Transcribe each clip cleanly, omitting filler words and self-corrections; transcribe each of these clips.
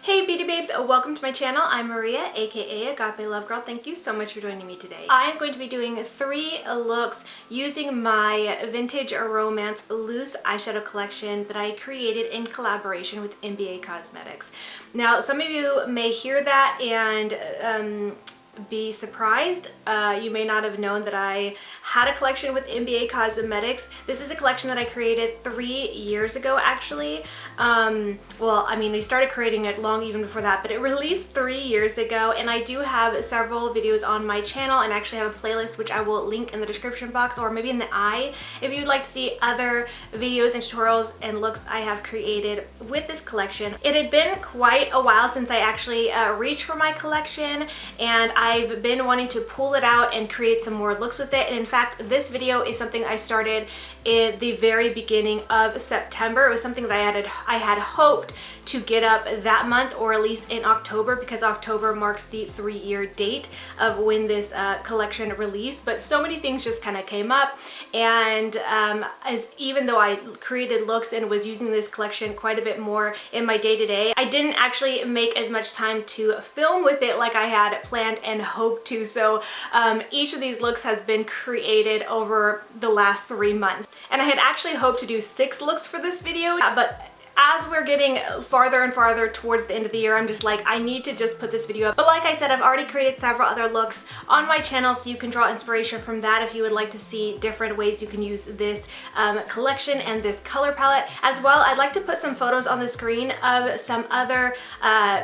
Hey beauty babes, welcome to my channel. I'm Maria, aka Agape Love Girl. Thank you so much for joining me today. I am going to be doing 3 looks using my vintage romance loose eyeshadow collection that I created in collaboration with MBA Cosmetics. Now some of you may hear that and be surprised. You may not have known that I had a collection with MBA Cosmetics. This is a collection that I created 3 years ago actually. Well, I mean, we started creating it long even before that, but it released 3 years ago, and I do have several videos on my channel and actually have a playlist which I will link in the description box or maybe in the eye if you'd like to see other videos and tutorials and looks I have created with this collection. It had been quite a while since I actually reached for my collection, and I've been wanting to pull it out and create some more looks with it. And in fact, this video is something I started in the very beginning of September. It was something that I had hoped to get up that month, or at least in October, because October marks the 3-year date of when this collection released. But so many things just kind of came up, and even though I created looks and was using this collection quite a bit more in my day-to-day, I didn't actually make as much time to film with it like I had planned and hoped to. So each of these looks has been created over the last 3 months, and I had actually hoped to do 6 looks for this video, but as we're getting farther and farther towards the end of the year, I'm just like, I need to just put this video up. But like I said, I've already created several other looks on my channel, so you can draw inspiration from that if you would like to see different ways you can use this collection and this color palette. As well, I'd like to put some photos on the screen of some other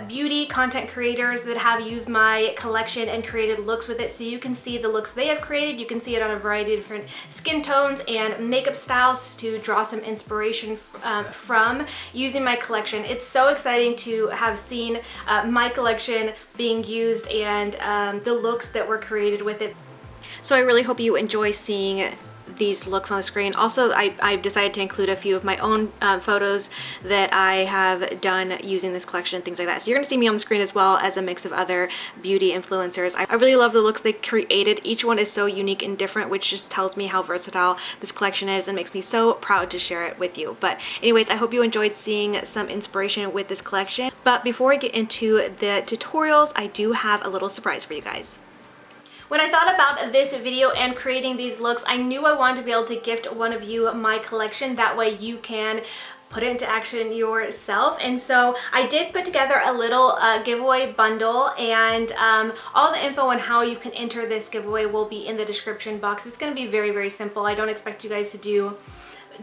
beauty content creators that have used my collection and created looks with it, so you can see the looks they have created. You can see it on a variety of different skin tones and makeup styles to draw some inspiration from using my collection. It's so exciting to have seen my collection being used and the looks that were created with it. So I really hope you enjoy seeing these looks on the screen. Also, I've decided to include a few of my own photos that I have done using this collection and things like that. So you're going to see me on the screen as well as a mix of other beauty influencers. I really love the looks they created. Each one is so unique and different, which just tells me how versatile this collection is and makes me so proud to share it with you. But anyways, I hope you enjoyed seeing some inspiration with this collection. But before I get into the tutorials, I do have a little surprise for you guys. When I thought about this video and creating these looks, I knew I wanted to be able to gift one of you my collection. That way you can put it into action yourself. And so I did put together a little giveaway bundle, and all the info on how you can enter this giveaway will be in the description box. It's going to be very, very simple. I don't expect you guys to do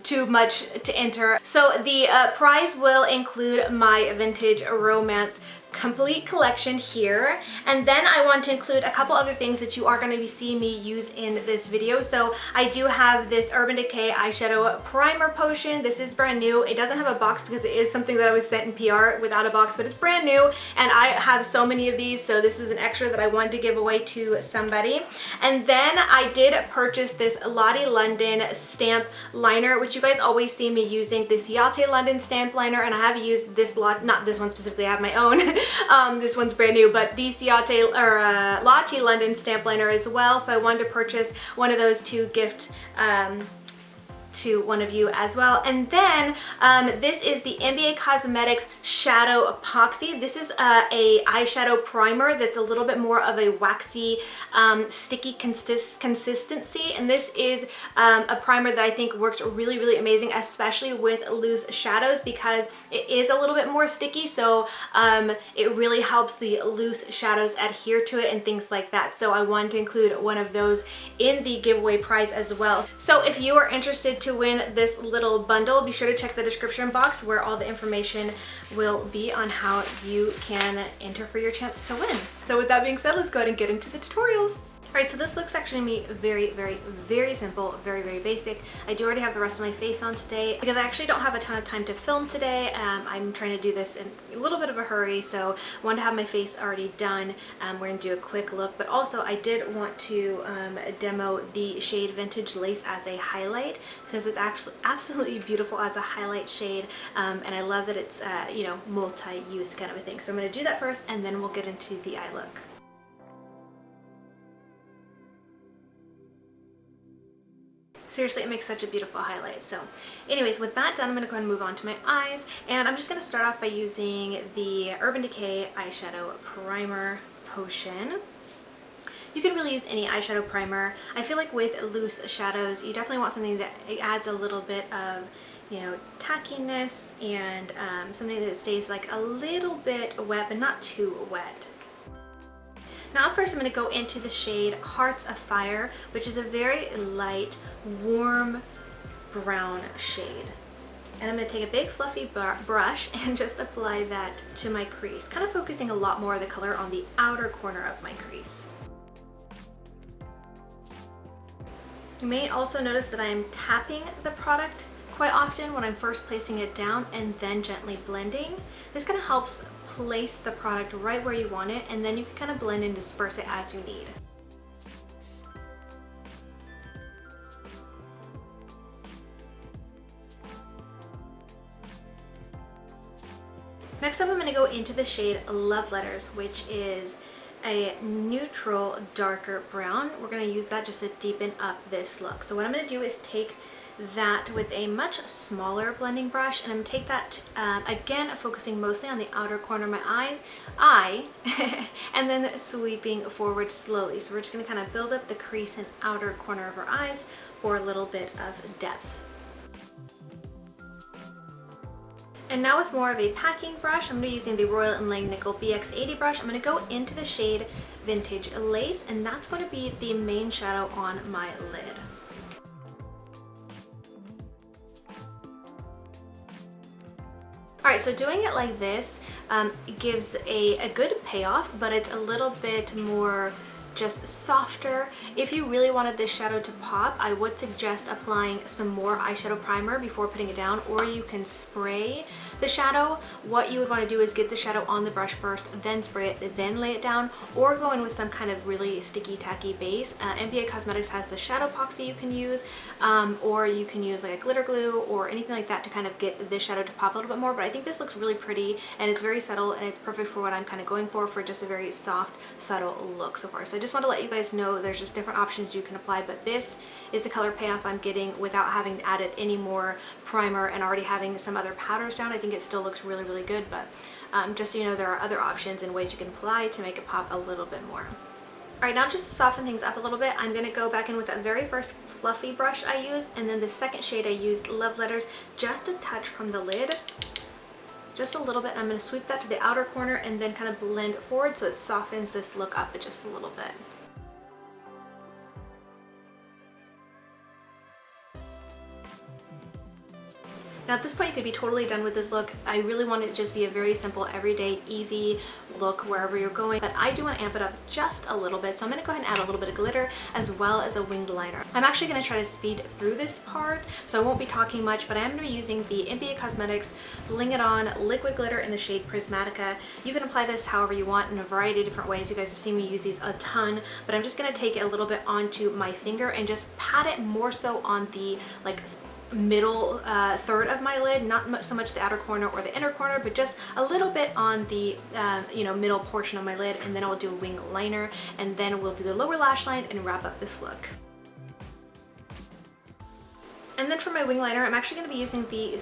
too much to enter. So the prize will include my vintage romance complete collection here, and then I want to include a couple other things that you are going to be seeing me use in this video. So I do have this Urban Decay eyeshadow primer potion. This is brand new. It doesn't have a box because it is something that I was sent in PR without a box, but it's brand new, and I have so many of these, so this is an extra that I wanted to give away to somebody. And then I did purchase this Lottie London stamp liner, which you guys always see me using, this Yate London stamp liner, and I have used this lot, not this one specifically, I have my own. This one's brand new, but the Lottie London stamp liner as well. So I wanted to purchase one of those to gift to one of you as well. And then this is the MBA Cosmetics Shadow Poxy. This is a eyeshadow primer that's a little bit more of a waxy, sticky consistency, and this is a primer that I think works really, really amazing, especially with loose shadows, because it is a little bit more sticky, so it really helps the loose shadows adhere to it and things like that. So I wanted to include one of those in the giveaway prize as well. So if you are interested to win this little bundle, be sure to check the description box where all the information will be on how you can enter for your chance to win. So with that being said, let's go ahead and get into the tutorials. Alright, so this looks actually going to be very, very, very simple, very, very basic. I do already have the rest of my face on today because I actually don't have a ton of time to film today. I'm trying to do this in a little bit of a hurry, so I wanted to have my face already done. We're going to do a quick look, but also I did want to demo the shade Vintage Lace as a highlight because it's actually absolutely beautiful as a highlight shade, and I love that it's, you know, multi-use kind of a thing. So I'm going to do that first, and then we'll get into the eye look. Seriously, it makes such a beautiful highlight. So anyways, with that done, I'm going to go ahead and move on to my eyes. And I'm just going to start off by using the Urban Decay Eyeshadow Primer Potion. You can really use any eyeshadow primer. I feel like with loose shadows, you definitely want something that adds a little bit of, you know, tackiness and something that stays like a little bit wet, but not too wet. Now first I'm going to go into the shade Hearts of Fire, which is a very light, warm brown shade. And I'm going to take a big fluffy brush and just apply that to my crease, kind of focusing a lot more of the color on the outer corner of my crease. You may also notice that I am tapping the product quite often when I'm first placing it down and then gently blending. This kind of helps place the product right where you want it, and then you can kind of blend and disperse it as you need. Next up, I'm going to go into the shade Love Letters, which is a neutral, darker brown. We're going to use that just to deepen up this look. So what I'm going to do is take that with a much smaller blending brush, and I'm going to take that again, focusing mostly on the outer corner of my eye and then sweeping forward slowly. So we're just going to kind of build up the crease and outer corner of our eyes for a little bit of depth. And now with more of a packing brush, I'm going to be using the Royal & Langnickel BX80 brush. I'm going to go into the shade Vintage Lace, and that's going to be the main shadow on my lid. Alright, so doing it like this gives a good payoff, but it's a little bit more just softer. If you really wanted this shadow to pop, I would suggest applying some more eyeshadow primer before putting it down, or you can spray the shadow. What you would want to do is get the shadow on the brush first, then spray it, then lay it down, or go in with some kind of really sticky tacky base. MBA Cosmetics has the shadow Poxy you can use, or you can use like a glitter glue or anything like that to kind of get this shadow to pop a little bit more. But I think this looks really pretty, and it's very subtle, and it's perfect for what I'm kind of going for just a very soft, subtle look so far. So I just want to let you guys know there's just different options you can apply, but this is the color payoff I'm getting without having added any more primer and already having some other powders down. I think it still looks really, really good, but just so you know, there are other options and ways you can apply to make it pop a little bit more. Alright, now just to soften things up a little bit, I'm going to go back in with that very first fluffy brush I used, and then the second shade I used, Love Letters, just a touch from the lid. Just a little bit. I'm going to sweep that to the outer corner and then kind of blend forward so it softens this look up just a little bit. Now at this point you could be totally done with this look. I really want it to just be a very simple, everyday, easy look wherever you're going, but I do want to amp it up just a little bit, so I'm going to go ahead and add a little bit of glitter as well as a winged liner. I'm actually going to try to speed through this part, so I won't be talking much, but I am going to be using the MBA Cosmetics Bling It On Liquid Glitter in the shade Prismatica. You can apply this however you want in a variety of different ways. You guys have seen me use these a ton, but I'm just going to take it a little bit onto my finger and just pat it more so on the middle third of my lid, not so much the outer corner or the inner corner, but just a little bit on the middle portion of my lid, and then I'll do a wing liner, and then we'll do the lower lash line and wrap up this look. And then for my wing liner, I'm actually going to be using the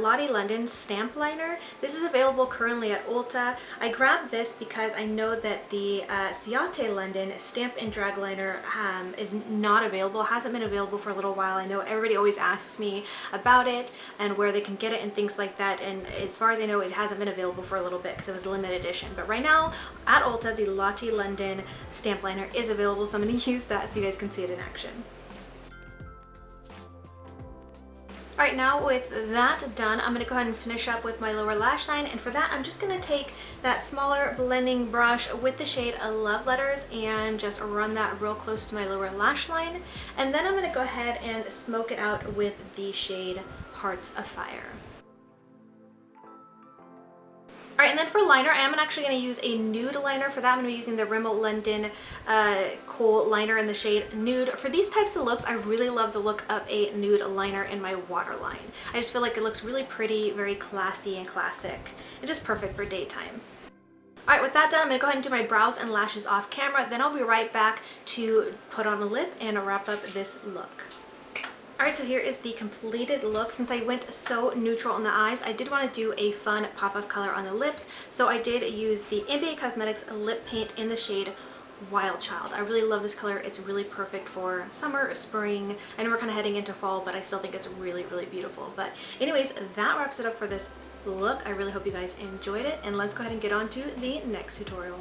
Lottie London Stamp Liner. This is available currently at Ulta. I grabbed this because I know that the Ciate London Stamp and Drag Liner is not available, hasn't been available for a little while. I know everybody always asks me about it and where they can get it and things like that, and as far as I know, it hasn't been available for a little bit because it was a limited edition. But right now at Ulta, the Lottie London Stamp Liner is available, so I'm going to use that so you guys can see it in action. Alright, now with that done, I'm going to go ahead and finish up with my lower lash line, and for that I'm just going to take that smaller blending brush with the shade Love Letters and just run that real close to my lower lash line, and then I'm going to go ahead and smoke it out with the shade Hearts of Fire. Alright, and then for liner, I am actually going to use a nude liner. For that, I'm going to be using the Rimmel London Kohl liner in the shade Nude. For these types of looks, I really love the look of a nude liner in my waterline. I just feel like it looks really pretty, very classy and classic, and just perfect for daytime. Alright, with that done, I'm going to go ahead and do my brows and lashes off camera. Then I'll be right back to put on a lip and wrap up this look. Alright, so here is the completed look. Since I went so neutral on the eyes, I did want to do a fun pop of color on the lips. So I did use the MBA Cosmetics lip paint in the shade Wild Child. I really love this color. It's really perfect for summer, spring. I know we're kind of heading into fall, but I still think it's really, really beautiful. But anyways, that wraps it up for this look. I really hope you guys enjoyed it, and let's go ahead and get on to the next tutorial.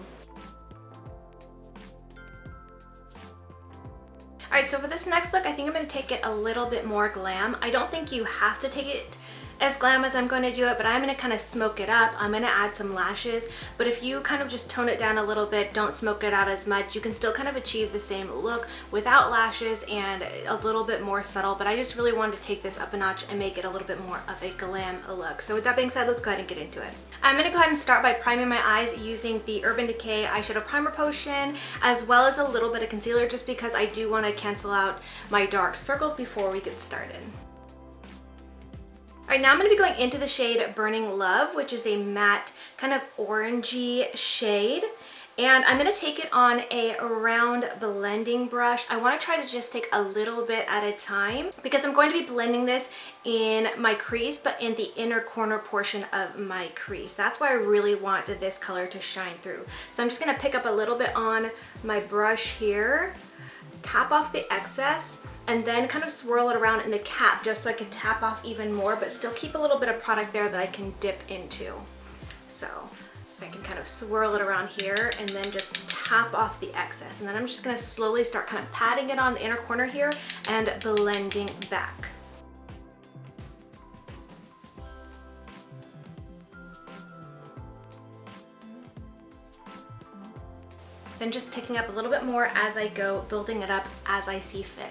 Alright, so for this next look, I think I'm going to take it a little bit more glam. I don't think you have to take it as glam as I'm going to do it, but I'm going to kind of smoke it up. I'm going to add some lashes, but if you kind of just tone it down a little bit, don't smoke it out as much, you can still kind of achieve the same look without lashes and a little bit more subtle. But I just really wanted to take this up a notch and make it a little bit more of a glam look. So with that being said, let's go ahead and get into it. I'm going to go ahead and start by priming my eyes using the Urban Decay eyeshadow primer potion, as well as a little bit of concealer, just because I do want to cancel out my dark circles before we get started. Alright, now I'm going to be going into the shade Burning Love, which is a matte kind of orangey shade. And I'm going to take it on a round blending brush. I want to try to just take a little bit at a time because I'm going to be blending this in my crease, but in the inner corner portion of my crease. That's why I really want this color to shine through. So I'm just going to pick up a little bit on my brush here, tap off the excess, and then kind of swirl it around in the cap just so I can tap off even more, but still keep a little bit of product there that I can dip into. So I can kind of swirl it around here and then just tap off the excess. And then I'm just gonna slowly start kind of patting it on the inner corner here and blending back. Then just picking up a little bit more as I go, building it up as I see fit.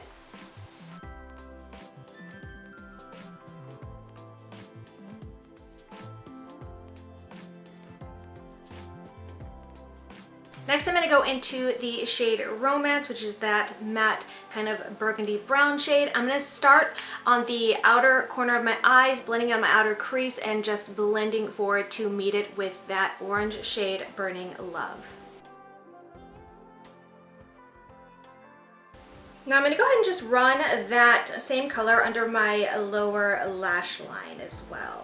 Next, I'm going to go into the shade Romance, which is that matte kind of burgundy brown shade. I'm going to start on the outer corner of my eyes, blending out my outer crease and just blending forward to meet it with that orange shade Burning Love. Now I'm going to go ahead and just run that same color under my lower lash line as well.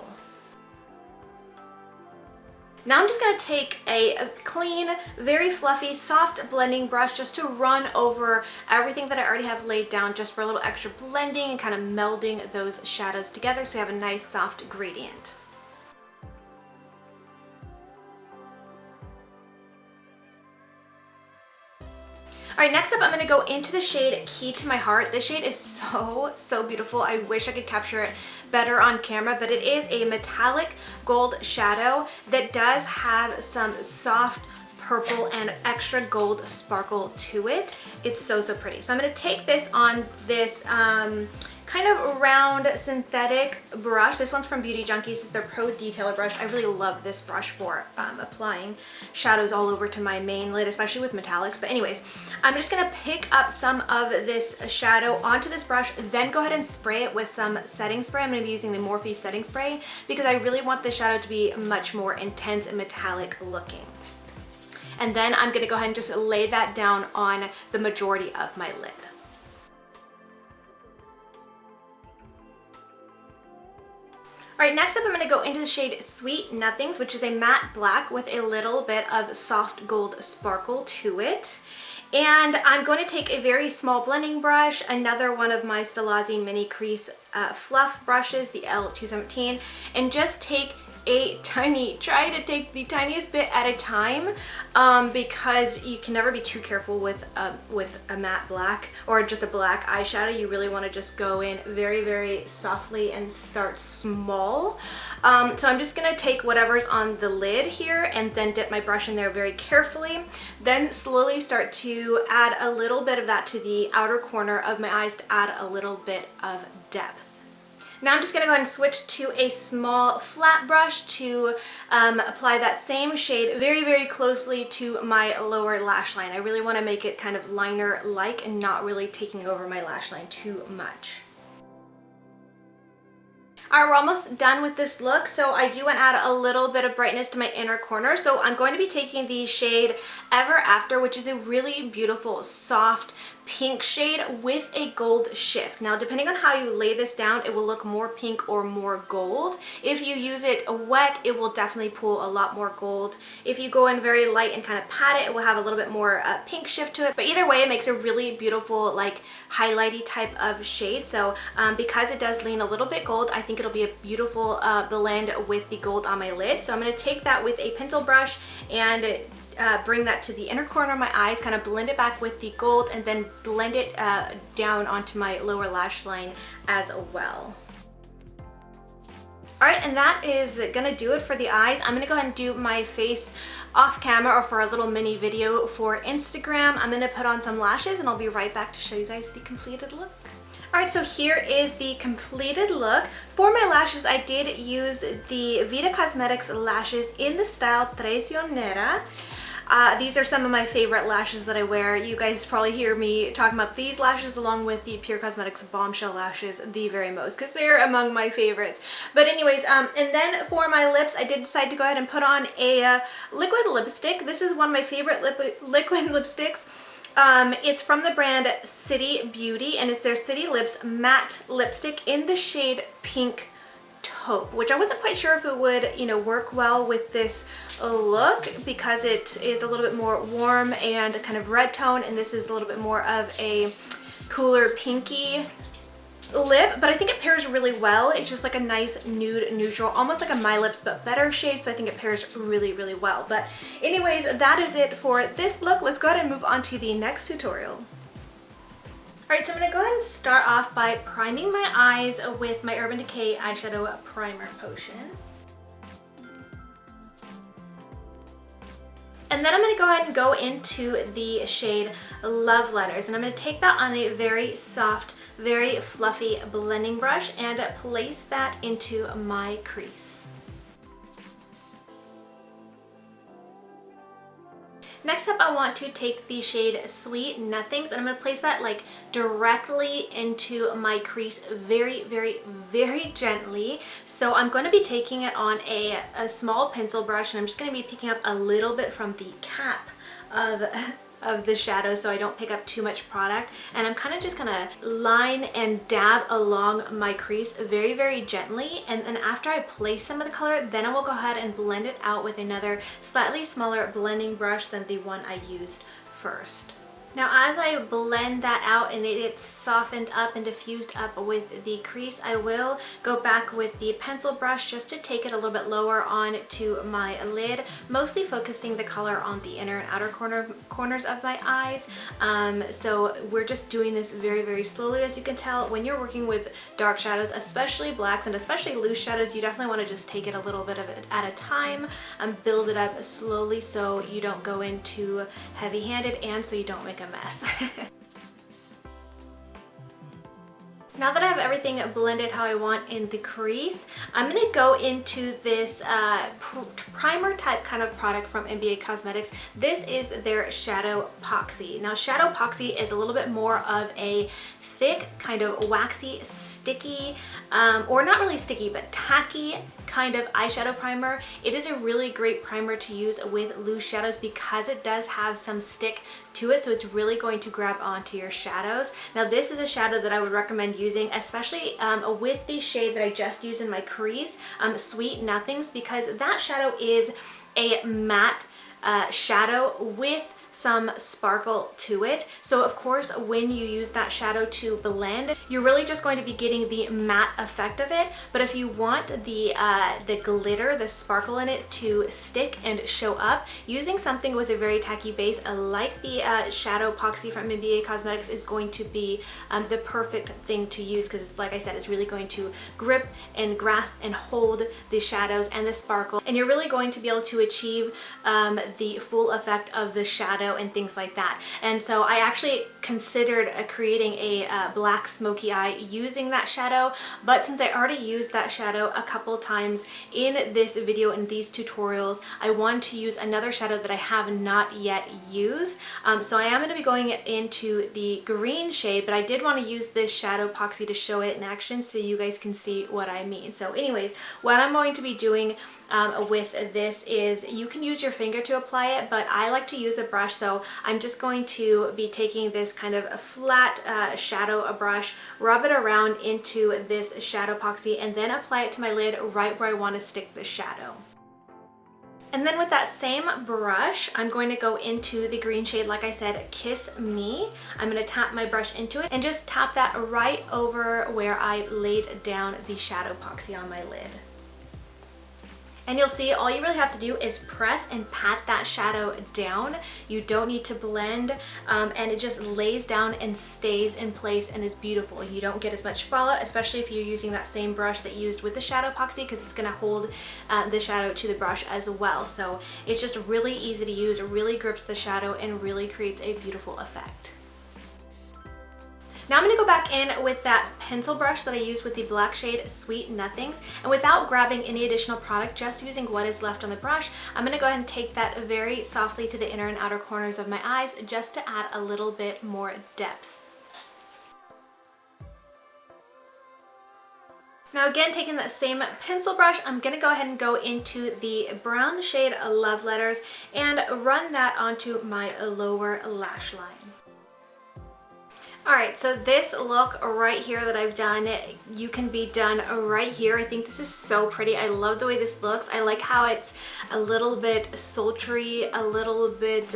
Now I'm just going to take a clean, very fluffy, soft blending brush just to run over everything that I already have laid down, just for a little extra blending and kind of melding those shadows together so we have a nice soft gradient. Alright, next up I'm going to go into the shade Key to My Heart. This shade is so beautiful. I wish I could capture it better on camera, but it is a metallic gold shadow that does have some soft purple and extra gold sparkle to it. It's so pretty. So I'm going to take this on this kind of round synthetic brush. This one's from Beauty Junkies. This is their Pro Detailer brush. I really love this brush for applying shadows all over to my main lid, especially with metallics. But anyways, I'm just gonna pick up some of this shadow onto this brush, then go ahead and spray it with some setting spray. I'm gonna be using the Morphe setting spray because I really want the shadow to be much more intense and metallic looking. And then I'm gonna go ahead and just lay that down on the majority of my lid. Alright, next up I'm going to go into the shade Sweet Nothings, which is a matte black with a little bit of soft gold sparkle to it. And I'm going to take a very small blending brush, another one of my Stilazzi Mini Crease Fluff brushes, the L217, and just take try to take the tiniest bit at a time, because you can never be too careful with a matte black or just a black eyeshadow. You really want to just go in very softly and start small. So I'm just gonna take whatever's on the lid here and then dip my brush in there very carefully, then slowly start to add a little bit of that to the outer corner of my eyes to add a little bit of depth. Now I'm just going to go ahead and switch to a small flat brush to apply that same shade very closely to my lower lash line. I really want to make it kind of liner-like and not really taking over my lash line too much. Alright, we're almost done with this look, so I do want to add a little bit of brightness to my inner corner. So I'm going to be taking the shade Ever After, which is a really beautiful, soft pink shade with a gold shift. Now, depending on how you lay this down, it will look more pink or more gold. If you use it wet, it will definitely pull a lot more gold. If you go in very light and kind of pat it, it will have a little bit more pink shift to it. But either way, it makes a really beautiful, like, highlighty type of shade. So because it does lean a little bit gold, I think it'll be a beautiful blend with the gold on my lid. So I'm going to take that with a pencil brush and bring that to the inner corner of my eyes, kind of blend it back with the gold, and then blend it down onto my lower lash line as well. Alright, and that is gonna do it for the eyes. I'm gonna go ahead and do my face off camera or for a little mini video for Instagram. I'm gonna put on some lashes and I'll be right back to show you guys the completed look. Alright, so here is the completed look. For my lashes, I did use the Vida Cosmetics lashes in the style Traicionera. These are some of my favorite lashes that I wear. You guys probably hear me talking about these lashes along with the Pure Cosmetics Bombshell lashes the very most because they're among my favorites. But anyways, and then for my lips, I did decide to go ahead and put on a liquid lipstick. This is one of my favorite liquid lipsticks. It's from the brand City Beauty, and it's their City Lips matte lipstick in the shade Pink Taupe, which I wasn't quite sure if it would, you know, work well with this look because it is a little bit more warm and kind of red tone, and this is a little bit more of a cooler pinky lip, but I think it pairs really well. It's just like a nice nude neutral, almost like a My Lips but better shade, so I think it pairs really, really well. But anyways, that is it for this look. Let's go ahead and move on to the next tutorial. Alright, so I'm going to go ahead and start off by priming my eyes with my Urban Decay Eyeshadow Primer Potion. And then I'm going to go ahead and go into the shade Love Letters. And I'm going to take that on a very soft, very fluffy blending brush and place that into my crease. Next up, I want to take the shade Sweet Nothings, and I'm going to place that like directly into my crease very, very, very gently. So I'm going to be taking it on a small pencil brush, and I'm just going to be picking up a little bit from the cap of the shadow so I don't pick up too much product, and I'm kind of just gonna line and dab along my crease very, very gently, and then after I place some of the color, then I will go ahead and blend it out with another slightly smaller blending brush than the one I used first. Now as I blend that out and it's softened up and diffused up with the crease, I will go back with the pencil brush just to take it a little bit lower onto my lid, mostly focusing the color on the inner and outer corners of my eyes. So we're just doing this very, very slowly. As you can tell, when you're working with dark shadows, especially blacks and especially loose shadows, you definitely want to just take it a little bit of it at a time and build it up slowly so you don't go in too heavy-handed and so you don't make a mess. Now that I have everything blended how I want in the crease, I'm going to go into this primer type kind of product from MBA Cosmetics. This is their Shadow Poxy. Now Shadow Poxy is a little bit more of a thick, kind of waxy, sticky, or not really sticky, but tacky kind of eyeshadow primer. It is a really great primer to use with loose shadows because it does have some stick to it, so it's really going to grab onto your shadows. Now this is a shadow that I would recommend using, especially with the shade that I just used in my crease, Sweet Nothings, because that shadow is a matte shadow with some sparkle to it. So of course when you use that shadow to blend, you're really just going to be getting the matte effect of it. But if you want the glitter, the sparkle in it to stick and show up, using something with a very tacky base like the Shadow Poxy from MBA Cosmetics is going to be the perfect thing to use, because like I said, it's really going to grip and grasp and hold the shadows and the sparkle, and you're really going to be able to achieve the full effect of the shadow and things like that. And so I actually considered creating a black smoky eye using that shadow, but since I already used that shadow a couple times in this video and these tutorials, I want to use another shadow that I have not yet used. So I am going to be going into the green shade, but I did want to use this shadow Poxy to show it in action so you guys can see what I mean. So anyways, what I'm going to be doing with this is you can use your finger to apply it, but I like to use a brush, so I'm just going to be taking this kind of a flat shadow brush, rub it around into this shadow Poxy, and then apply it to my lid right where I want to stick the shadow. And then with that same brush, I'm going to go into the green shade, like I said, Kiss Me. I'm going to tap my brush into it and just tap that right over where I laid down the shadow Poxy on my lid. And you'll see all you really have to do is press and pat that shadow down. You don't need to blend, and it just lays down and stays in place and is beautiful. You don't get as much fallout, especially if you're using that same brush that you used with the shadow Poxy, because it's going to hold the shadow to the brush as well. So it's just really easy to use, really grips the shadow, and really creates a beautiful effect. Now I'm going to go back in with that pencil brush that I used with the black shade Sweet Nothings, and without grabbing any additional product, just using what is left on the brush, I'm going to go ahead and take that very softly to the inner and outer corners of my eyes just to add a little bit more depth. Now again, taking that same pencil brush, I'm going to go ahead and go into the brown shade Love Letters and run that onto my lower lash line. Alright, so this look right here that I've done, you can be done right here. I think this is so pretty. I love the way this looks. I like how it's a little bit sultry, a little bit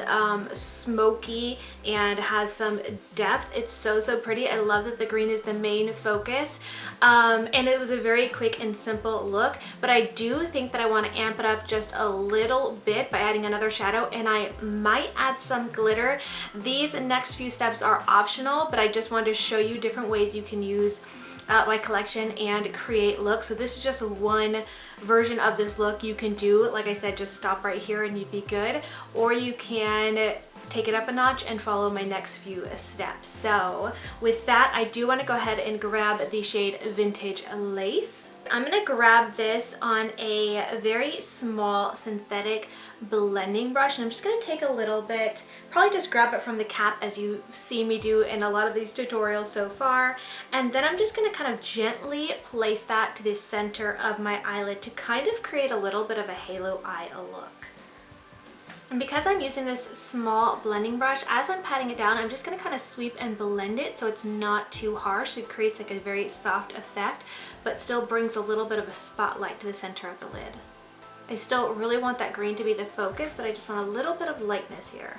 smoky, and has some depth. It's so pretty. I love that the green is the main focus. And it was a very quick and simple look, but I do think that I want to amp it up just a little bit by adding another shadow, and I might add some glitter. These next few steps are optional, but I just wanted to show you different ways you can use my collection and create looks. So this is just one version of this look. You can do, like I said, just stop right here and you'd be good, or you can take it up a notch and follow my next few steps. So with that, I do want to go ahead and grab the shade Vintage Lace. I'm going to grab this on a very small synthetic blending brush, and I'm just going to take a little bit, probably just grab it from the cap as you've seen me do in a lot of these tutorials so far, and then I'm just going to kind of gently place that to the center of my eyelid to kind of create a little bit of a halo eye look. And because I'm using this small blending brush, as I'm patting it down, I'm just going to kind of sweep and blend it so it's not too harsh. It creates like a very soft effect, but still brings a little bit of a spotlight to the center of the lid. I still really want that green to be the focus, but I just want a little bit of lightness here.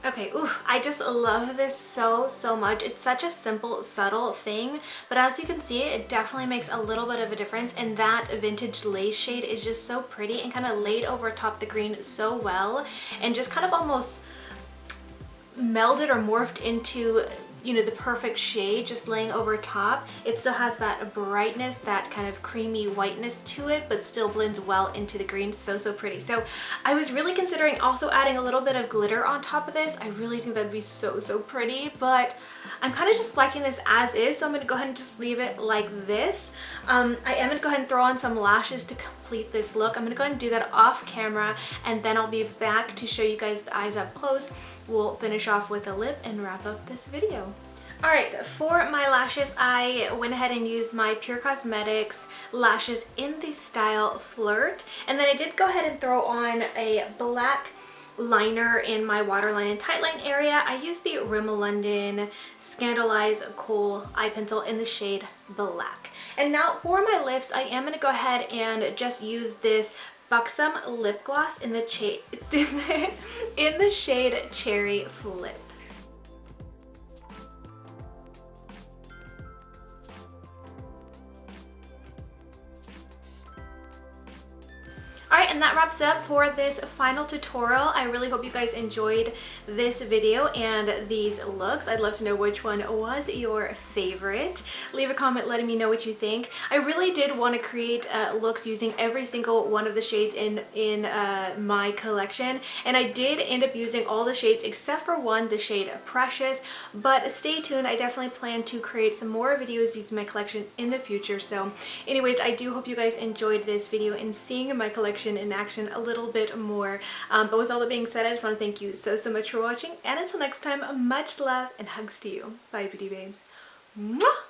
Okay, ooh, I just love this so much. It's such a simple, subtle thing, but as you can see, it definitely makes a little bit of a difference, and that Vintage Lace shade is just so pretty and kind of laid over top the green so well, and just kind of almost melded or morphed into, you know, the perfect shade just laying over top. It still has that brightness, that kind of creamy whiteness to it, but still blends well into the green. So pretty. So I was really considering also adding a little bit of glitter on top of this. I really think that'd be so pretty, but I'm kind of just liking this as is, so I'm going to go ahead and just leave it like this. I am going to go ahead and throw on some lashes to complete this look. I'm going to go ahead and do that off camera, and then I'll be back to show you guys the eyes up close. We'll finish off with a lip and wrap up this video. Alright, for my lashes, I went ahead and used my Pure Cosmetics lashes in the style Flirt, and then I did go ahead and throw on a black liner in my waterline and tightline area. I used the Rimmel London Scandaleyes Kohl eye pencil in the shade Black. And now for my lips, I am going to go ahead and just use this Buxom lip gloss in the shade Cherry Flip. Alright, Alright, and that wraps up for this final tutorial. I really hope you guys enjoyed this video and these looks. I'd love to know which one was your favorite. Leave a comment letting me know what you think. I really did want to create looks using every single one of the shades in my collection, and I did end up using all the shades except for one, the shade Precious, but stay tuned. I definitely plan to create some more videos using my collection in the future. So anyways, I do hope you guys enjoyed this video and seeing my collection in action a little bit more. But with all that being said, I just want to thank you so much for watching, and until next time, much love and hugs to you. Bye, beauty babes. Mwah!